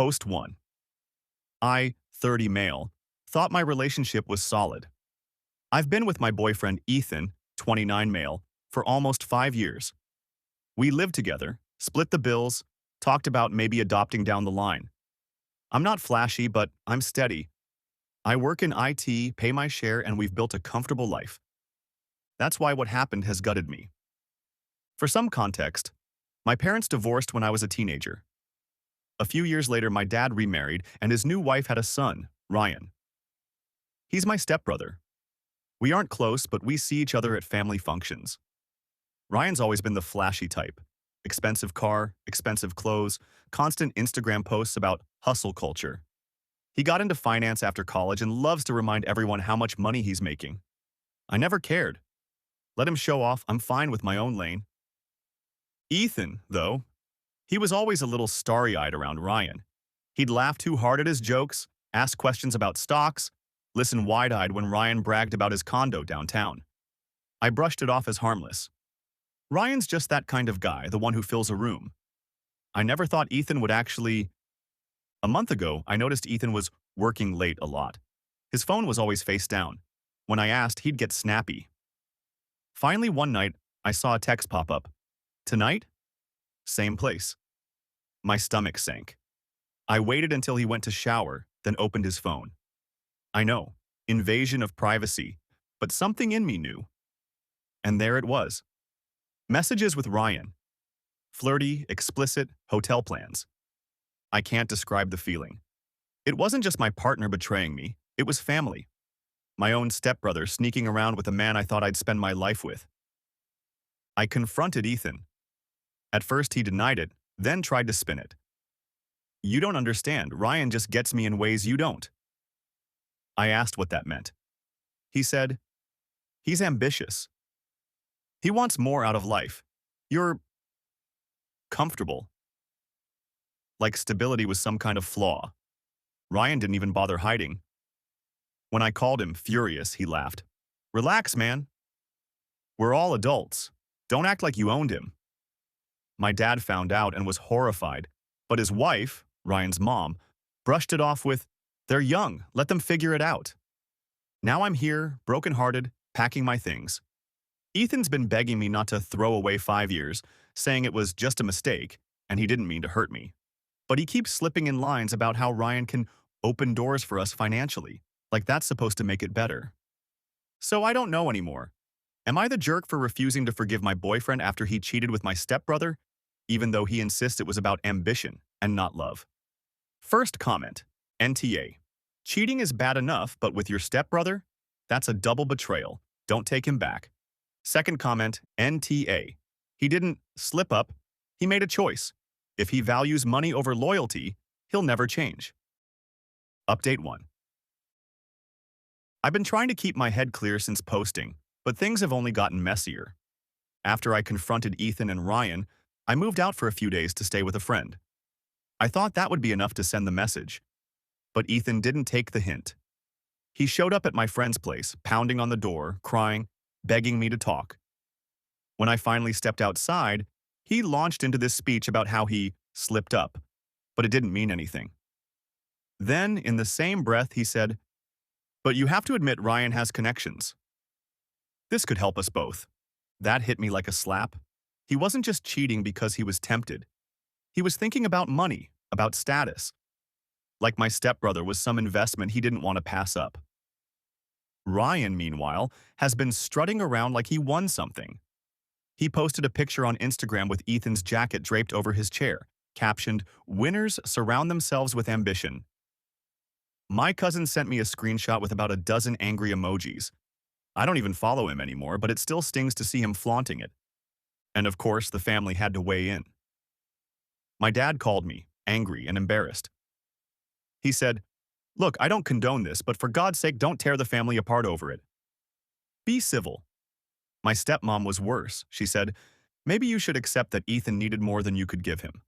Post 1. I, 30 male, thought my relationship was solid. I've been with my boyfriend Ethan, 29 male, for almost 5 years. We lived together, split the bills, talked about maybe adopting down the line. I'm not flashy, but I'm steady. I work in IT, pay my share, and we've built a comfortable life. That's why what happened has gutted me. For some context, my parents divorced when I was a teenager. A few years later, my dad remarried, and his new wife had a son, Ryan. He's my stepbrother. We aren't close, but we see each other at family functions. Ryan's always been the flashy type. Expensive car, expensive clothes, constant Instagram posts about hustle culture. He got into finance after college and loves to remind everyone how much money he's making. I never cared. Let him show off, I'm fine with my own lane. Ethan, though, he was always a little starry-eyed around Ryan. He'd laugh too hard at his jokes, ask questions about stocks, listen wide-eyed when Ryan bragged about his condo downtown. I brushed it off as harmless. Ryan's just that kind of guy, the one who fills a room. I never thought Ethan would actually... A month ago, I noticed Ethan was working late a lot. His phone was always face down. When I asked, he'd get snappy. Finally, one night, I saw a text pop up. Tonight? Same place. My stomach sank. I waited until he went to shower, then opened his phone. I know, invasion of privacy, but something in me knew. And there it was. Messages with Ryan. Flirty, explicit, hotel plans. I can't describe the feeling. It wasn't just my partner betraying me, it was family. My own stepbrother sneaking around with a man I thought I'd spend my life with. I confronted Ethan. At first he denied it, then tried to spin it. You don't understand, Ryan just gets me in ways you don't. I asked what that meant. He said, he's ambitious. He wants more out of life. You're comfortable. Like stability was some kind of flaw. Ryan didn't even bother hiding. When I called him furious, he laughed. Relax, man. We're all adults. Don't act like you owned him. My dad found out and was horrified, but his wife, Ryan's mom, brushed it off with, they're young, let them figure it out. Now I'm here, brokenhearted, packing my things. Ethan's been begging me not to throw away 5 years, saying it was just a mistake, and he didn't mean to hurt me. But he keeps slipping in lines about how Ryan can open doors for us financially, like that's supposed to make it better. So I don't know anymore. Am I the jerk for refusing to forgive my boyfriend after he cheated with my stepbrother, even though he insists it was about ambition and not love? First comment, NTA. Cheating is bad enough, but with your stepbrother? That's a double betrayal. Don't take him back. Second comment, NTA. He didn't slip up. He made a choice. If he values money over loyalty, he'll never change. Update 1. I've been trying to keep my head clear since posting, but things have only gotten messier. After I confronted Ethan and Ryan, I moved out for a few days to stay with a friend. I thought that would be enough to send the message. But Ethan didn't take the hint. He showed up at my friend's place, pounding on the door, crying, begging me to talk. When I finally stepped outside, he launched into this speech about how he slipped up, but it didn't mean anything. Then, in the same breath, he said, but you have to admit Ryan has connections. This could help us both. That hit me like a slap. He wasn't just cheating because he was tempted. He was thinking about money, about status. Like my stepbrother was some investment he didn't want to pass up. Ryan, meanwhile, has been strutting around like he won something. He posted a picture on Instagram with Ethan's jacket draped over his chair, captioned, "Winners surround themselves with ambition." My cousin sent me a screenshot with about a dozen angry emojis. I don't even follow him anymore, but it still stings to see him flaunting it. And of course, the family had to weigh in. My dad called me, angry and embarrassed. He said, look, I don't condone this, but for God's sake, don't tear the family apart over it. Be civil. My stepmom was worse. She said, maybe you should accept that Ethan needed more than you could give him.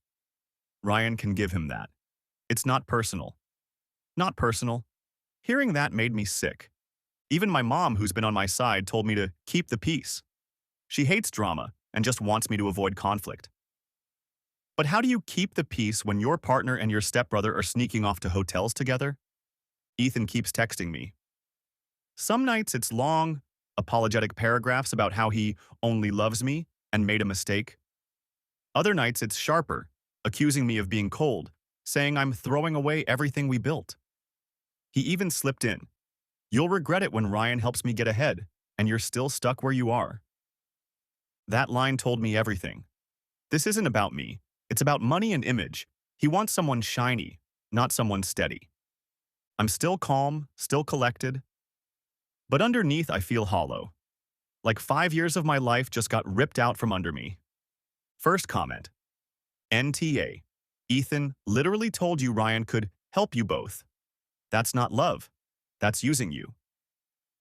Ryan can give him that. It's not personal. Not personal. Hearing that made me sick. Even my mom, who's been on my side, told me to keep the peace. She hates drama and just wants me to avoid conflict. But how do you keep the peace when your partner and your stepbrother are sneaking off to hotels together? Ethan keeps texting me. Some nights it's long, apologetic paragraphs about how he only loves me and made a mistake. Other nights it's sharper, accusing me of being cold, saying I'm throwing away everything we built. He even slipped in. You'll regret it when Ryan helps me get ahead, and you're still stuck where you are. That line told me everything. This isn't about me. It's about money and image. He wants someone shiny, not someone steady. I'm still calm, still collected, but underneath I feel hollow. Like 5 years of my life just got ripped out from under me. First comment. NTA. Ethan literally told you Ryan could help you both. That's not love. That's using you.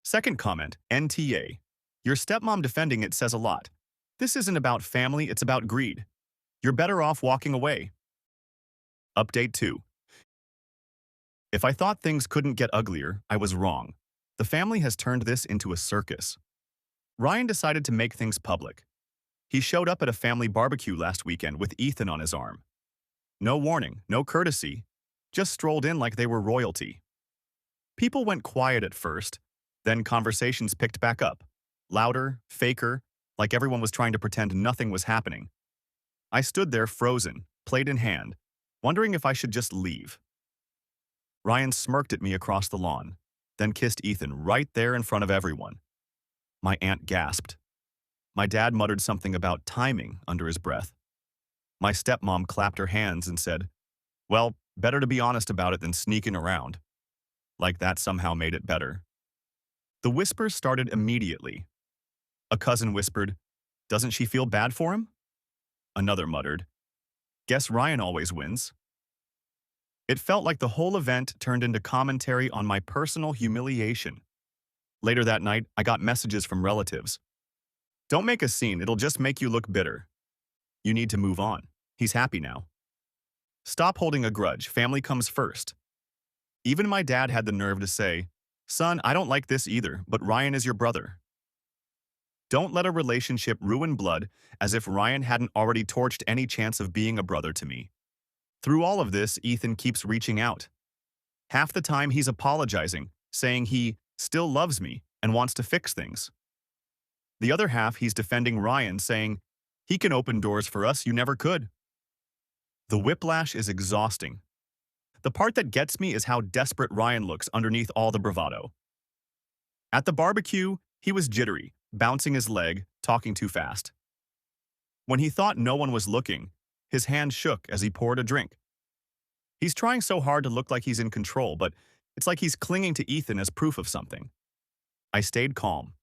Second comment. NTA. Your stepmom defending it says a lot. This isn't about family, it's about greed. You're better off walking away. Update 2. If I thought things couldn't get uglier, I was wrong. The family has turned this into a circus. Ryan decided to make things public. He showed up at a family barbecue last weekend with Ethan on his arm. No warning, no courtesy, just strolled in like they were royalty. People went quiet at first, then conversations picked back up. Louder, faker, like everyone was trying to pretend nothing was happening. I stood there frozen, plate in hand, wondering if I should just leave. Ryan smirked at me across the lawn, then kissed Ethan right there in front of everyone. My aunt gasped. My dad muttered something about timing under his breath. My stepmom clapped her hands and said, well, better to be honest about it than sneaking around. Like that somehow made it better. The whispers started immediately. A cousin whispered, doesn't she feel bad for him? Another muttered, guess Ryan always wins. It felt like the whole event turned into commentary on my personal humiliation. Later that night, I got messages from relatives. Don't make a scene, it'll just make you look bitter. You need to move on. He's happy now. Stop holding a grudge, family comes first. Even my dad had the nerve to say, son, I don't like this either, but Ryan is your brother. Don't let a relationship ruin blood as if Ryan hadn't already torched any chance of being a brother to me. Through all of this, Ethan keeps reaching out. Half the time he's apologizing, saying he still loves me and wants to fix things. The other half he's defending Ryan, saying he can open doors for us you never could. The whiplash is exhausting. The part that gets me is how desperate Ryan looks underneath all the bravado. At the barbecue, he was jittery, bouncing his leg, talking too fast. When he thought no one was looking, his hand shook as he poured a drink. He's trying so hard to look like he's in control, but it's like he's clinging to Ethan as proof of something. I stayed calm.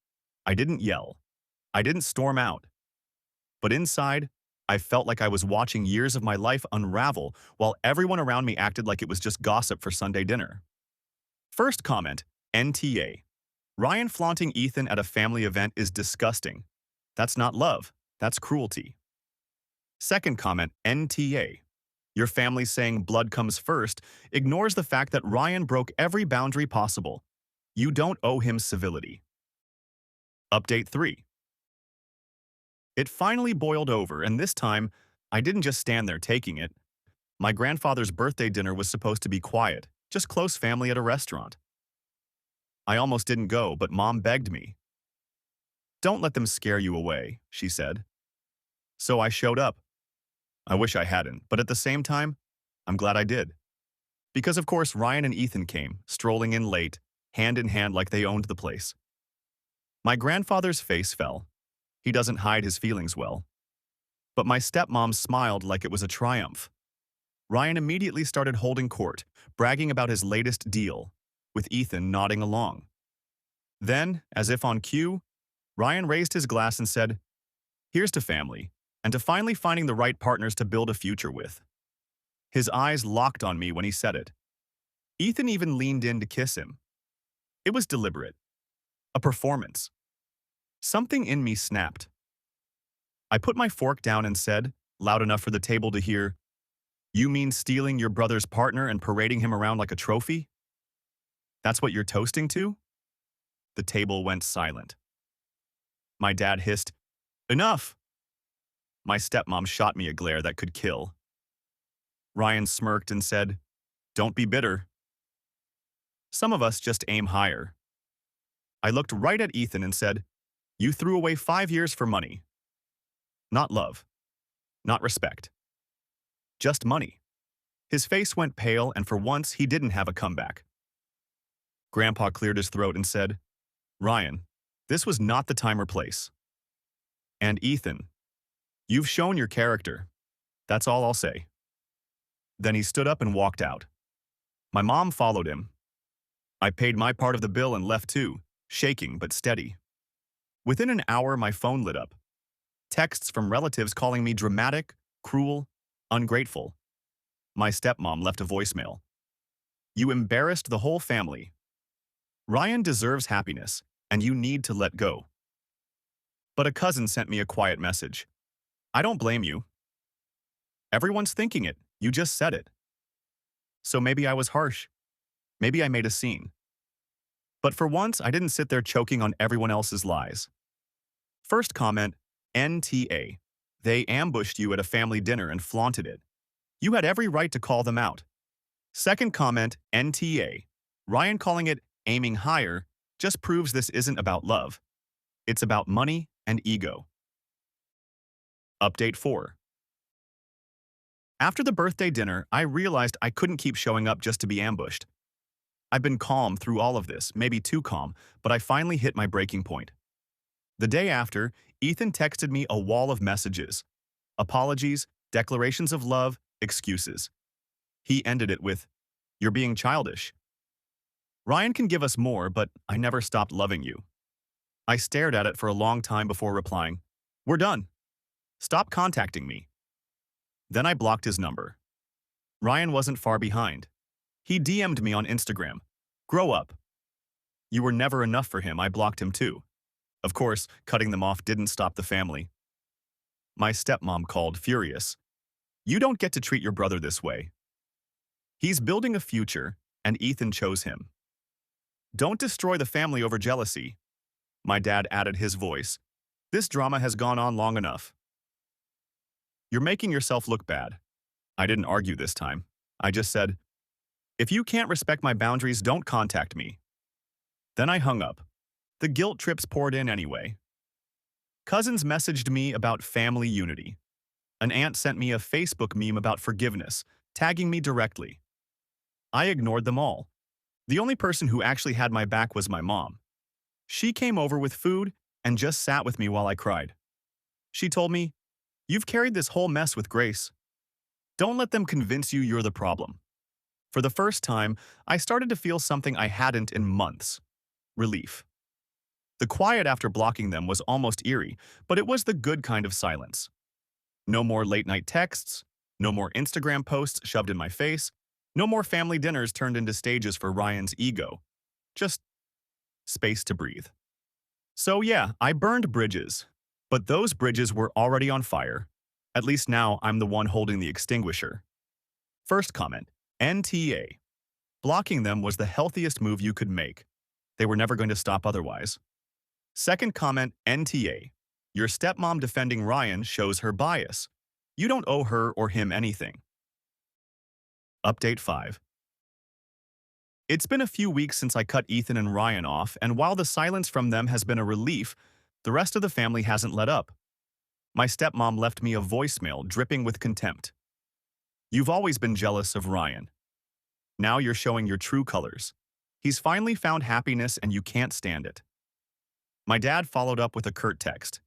I didn't yell. I didn't storm out. But inside, I felt like I was watching years of my life unravel while everyone around me acted like it was just gossip for Sunday dinner. First comment, NTA. Ryan flaunting Ethan at a family event is disgusting. That's not love, that's cruelty. Second comment, NTA. Your family saying blood comes first ignores the fact that Ryan broke every boundary possible. You don't owe him civility. Update 3. It finally boiled over, and this time, I didn't just stand there taking it. My grandfather's birthday dinner was supposed to be quiet, just close family at a restaurant. I almost didn't go, but Mom begged me. Don't let them scare you away, she said. So I showed up. I wish I hadn't, but at the same time, I'm glad I did. Because of course Ryan and Ethan came, strolling in late, hand in hand like they owned the place. My grandfather's face fell. He doesn't hide his feelings well. But my stepmom smiled like it was a triumph. Ryan immediately started holding court, bragging about his latest deal, with Ethan nodding along. Then, as if on cue, Ryan raised his glass and said, here's to family, and to finally finding the right partners to build a future with. His eyes locked on me when he said it. Ethan even leaned in to kiss him. It was deliberate. A performance. Something in me snapped. I put my fork down and said, loud enough for the table to hear, you mean stealing your brother's partner and parading him around like a trophy? That's what you're toasting to? The table went silent. My dad hissed, enough! My stepmom shot me a glare that could kill. Ryan smirked and said, "Don't be bitter. Some of us just aim higher." I looked right at Ethan and said, "You threw away 5 years for money. Not love. Not respect. Just money." His face went pale, and for once he didn't have a comeback. Grandpa cleared his throat and said, "Ryan, this was not the time or place. And Ethan, you've shown your character. That's all I'll say." Then he stood up and walked out. My mom followed him. I paid my part of the bill and left too, shaking but steady. Within an hour, my phone lit up. Texts from relatives calling me dramatic, cruel, ungrateful. My stepmom left a voicemail. "You embarrassed the whole family. Ryan deserves happiness, and you need to let go." But a cousin sent me a quiet message. "I don't blame you. Everyone's thinking it. You just said it." So maybe I was harsh. Maybe I made a scene. But for once, I didn't sit there choking on everyone else's lies. First comment, NTA. They ambushed you at a family dinner and flaunted it. You had every right to call them out. Second comment, NTA. Ryan calling it aiming higher just proves this isn't about love. It's about money and ego. Update 4. After the birthday dinner, I realized I couldn't keep showing up just to be ambushed. I've been calm through all of this, maybe too calm, but I finally hit my breaking point. The day after, Ethan texted me a wall of messages. Apologies, declarations of love, excuses. He ended it with, "You're being childish. Ryan can give us more, but I never stopped loving you." I stared at it for a long time before replying, "We're done. Stop contacting me." Then I blocked his number. Ryan wasn't far behind. He DM'd me on Instagram. "Grow up." You were never enough for him. I blocked him too. Of course, cutting them off didn't stop the family. My stepmom called, furious. "You don't get to treat your brother this way. He's building a future, and Ethan chose him. Don't destroy the family over jealousy." My dad added his voice. "This drama has gone on long enough. You're making yourself look bad." I didn't argue this time. I just said, "If you can't respect my boundaries, don't contact me." Then I hung up. The guilt trips poured in anyway. Cousins messaged me about family unity. An aunt sent me a Facebook meme about forgiveness, tagging me directly. I ignored them all. The only person who actually had my back was my mom. She came over with food and just sat with me while I cried. She told me, "You've carried this whole mess with grace. Don't let them convince you you're the problem." For the first time, I started to feel something I hadn't in months. Relief. The quiet after blocking them was almost eerie, but it was the good kind of silence. No more late-night texts, no more Instagram posts shoved in my face, no more family dinners turned into stages for Ryan's ego. Just space to breathe. So yeah, I burned bridges, but those bridges were already on fire. At least now I'm the one holding the extinguisher. First comment, NTA. Blocking them was the healthiest move you could make. They were never going to stop otherwise. Second comment, NTA. Your stepmom defending Ryan shows her bias. You don't owe her or him anything. Update 5. It's been a few weeks since I cut Ethan and Ryan off, and while the silence from them has been a relief, the rest of the family hasn't let up. My stepmom left me a voicemail dripping with contempt. "You've always been jealous of Ryan. Now you're showing your true colors. He's finally found happiness and you can't stand it." My dad followed up with a curt text.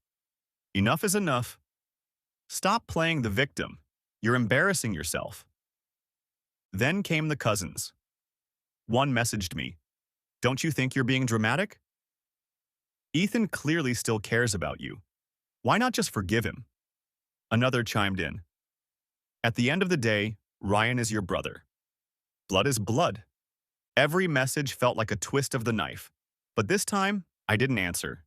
"Enough is enough. Stop playing the victim. You're embarrassing yourself." Then came the cousins. One messaged me, "Don't you think you're being dramatic? Ethan clearly still cares about you. Why not just forgive him?" Another chimed in. "At the end of the day, Ryan is your brother. Blood is blood." Every message felt like a twist of the knife. But this time, I didn't answer.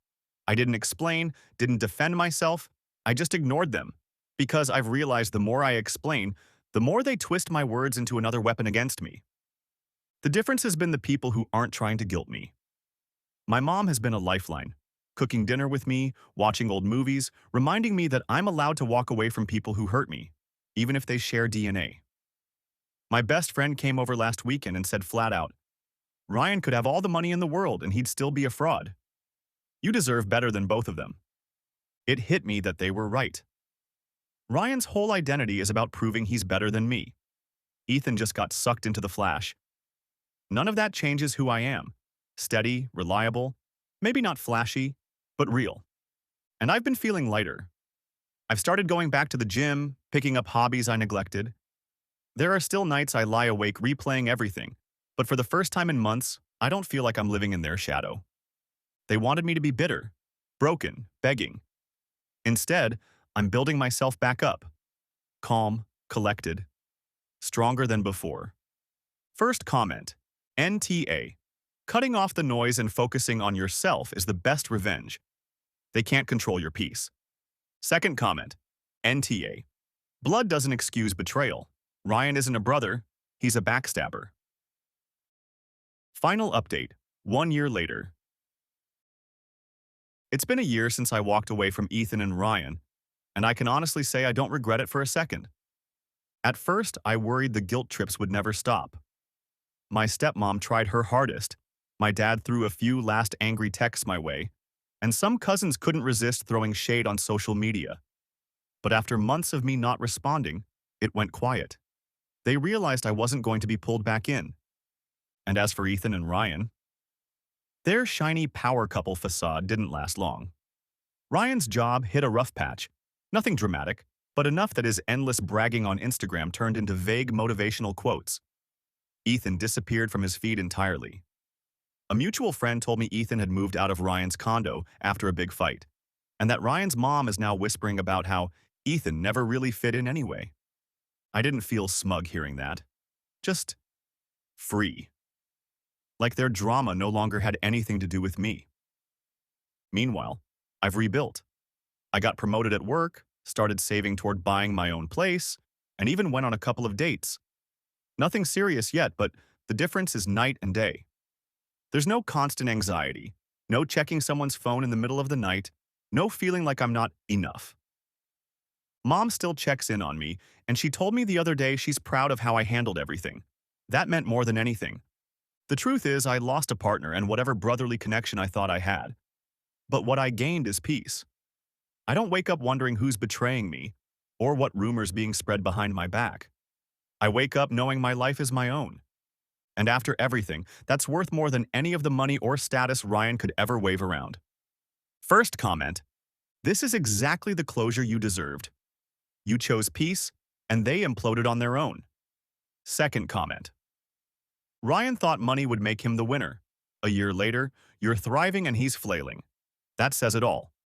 I didn't explain, didn't defend myself. I just ignored them. Because I've realized the more I explain, the more they twist my words into another weapon against me. The difference has been the people who aren't trying to guilt me. My mom has been a lifeline, cooking dinner with me, watching old movies, reminding me that I'm allowed to walk away from people who hurt me, even if they share DNA. My best friend came over last weekend and said flat out, Ryan could have all the money in the world and he'd still be a fraud. You deserve better than both of them. It hit me that they were right. Ryan's whole identity is about proving he's better than me. Ethan just got sucked into the flash. None of that changes who I am. Steady, reliable, maybe not flashy, but real. And I've been feeling lighter. I've started going back to the gym, picking up hobbies I neglected. There are still nights I lie awake replaying everything, but for the first time in months, I don't feel like I'm living in their shadow. They wanted me to be bitter, broken, begging. Instead, I'm building myself back up. Calm, collected, stronger than before. First comment, NTA. Cutting off the noise and focusing on yourself is the best revenge. They can't control your peace. Second comment, NTA. Blood doesn't excuse betrayal. Ryan isn't a brother, he's a backstabber. Final update, 1 year later. It's been a year since I walked away from Ethan and Ryan, and I can honestly say I don't regret it for a second. At first, I worried the guilt trips would never stop. My stepmom tried her hardest. My dad threw a few last angry texts my way, and some cousins couldn't resist throwing shade on social media. But after months of me not responding, it went quiet. They realized I wasn't going to be pulled back in. And as for Ethan and Ryan, their shiny power couple facade didn't last long. Ryan's job hit a rough patch, nothing dramatic, but enough that his endless bragging on Instagram turned into vague motivational quotes. Ethan disappeared from his feed entirely. A mutual friend told me Ethan had moved out of Ryan's condo after a big fight, and that Ryan's mom is now whispering about how Ethan never really fit in anyway. I didn't feel smug hearing that. Just free. Like their drama no longer had anything to do with me. Meanwhile, I've rebuilt. I got promoted at work, started saving toward buying my own place, and even went on a couple of dates. Nothing serious yet, but the difference is night and day. There's no constant anxiety, no checking someone's phone in the middle of the night, no feeling like I'm not enough. Mom still checks in on me, and she told me the other day she's proud of how I handled everything. That meant more than anything. The truth is, I lost a partner and whatever brotherly connection I thought I had. But what I gained is peace. I don't wake up wondering who's betraying me, or what rumors being spread behind my back. I wake up knowing my life is my own. And after everything, that's worth more than any of the money or status Ryan could ever wave around. First comment, this is exactly the closure you deserved. You chose peace, and they imploded on their own. Second comment, Ryan thought money would make him the winner. A year later, you're thriving and he's flailing. That says it all.